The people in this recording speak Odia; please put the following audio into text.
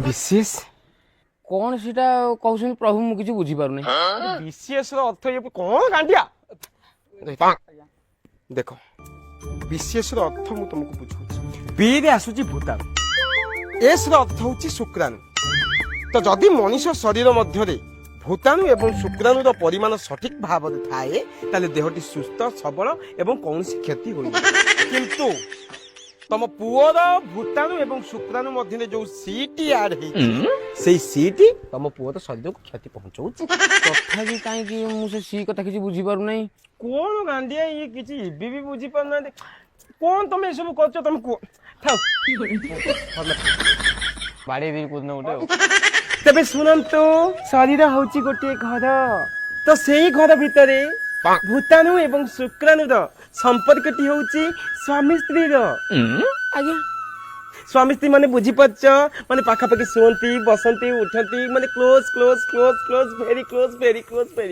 ବିଶେଷ କଣ ସେଟା କହୁଛନ୍ତି ପ୍ରଭୁ ମୁଁ କିଛି ବୁଝିପାରୁନି। ବିଶେଷ ର ଅର୍ଥ ଇଏ କଣ ଗାଣ୍ଡିଆ ଦେଖ ବିଶେଷ ର ଅର୍ଥ ମୁଁ ତମକୁ ବୁଝଉଛି। ବି ରେ ଆସୁଛି ଭୂତାଣୁ, ଏସ ର ଅର୍ଥ ହଉଛି ଶୁକ୍ରାଣୁ। ତ ଯଦି ମଣିଷ ଶରୀର ମଧ୍ୟରେ ଭୂତାଣୁ ଏବଂ ଶୁକ୍ରାଣୁର ପରିମାଣ ସଠିକ ଭାବରେ ଥାଏ ତାହେଲେ ଦେହଟି ସୁସ୍ଥ ସବଳ ଏବଂ କୌଣସି କ୍ଷତି ହୋଇନି। କିନ୍ତୁ ତମ ପୁଅର ଭୂତାଣୁ ଏବଂ ଶୁକ୍ରାଣୁ ମଧ୍ୟରେ ଯୋଉ ସିଟି ଆଡ ହେଇଛି ସେଇ ସିଟି ତମ ପୁଅର ଶରୀରକୁ କ୍ଷତି ପହଞ୍ଚଉଛି। ତଥାପି କାହିଁକି ମୁଁ ସେ ସି କଥା କିଛି ବୁଝିପାରୁନାହିଁ। କଣ ଗାଣ୍ଡିଆ ଇଏ କିଛି ଏବେ ବି ବୁଝି ପାରୁନାହାନ୍ତି। କଣ ତମେ ଏସବୁ କରୁଛ ତମେ କୁହ। ଥାଉ ବାଡେଇ ଦେବି କୋଉଦିନ ଗୋଟେ ଆଉ। ତେବେ ଶୁଣନ୍ତୁ, ଶରୀର ହଉଛି ଗୋଟିଏ ଘର। ତ ସେଇ ଘର ଭିତରେ ଭୂତାଣୁ ଏବଂ ଶୁକ୍ରାଣୁର ସମ୍ପର୍କଟି ହଉଛି ସ୍ୱାମୀ ସ୍ତ୍ରୀର। ଆଜ୍ଞା ସ୍ୱାମୀ ସ୍ତ୍ରୀ ମାନେ ବୁଝିପାରୁଛ, ମାନେ ପାଖାପାଖି ଶୁଅନ୍ତି ବସନ୍ତି ଉଠନ୍ତି, ମାନେ close close close close very close very close very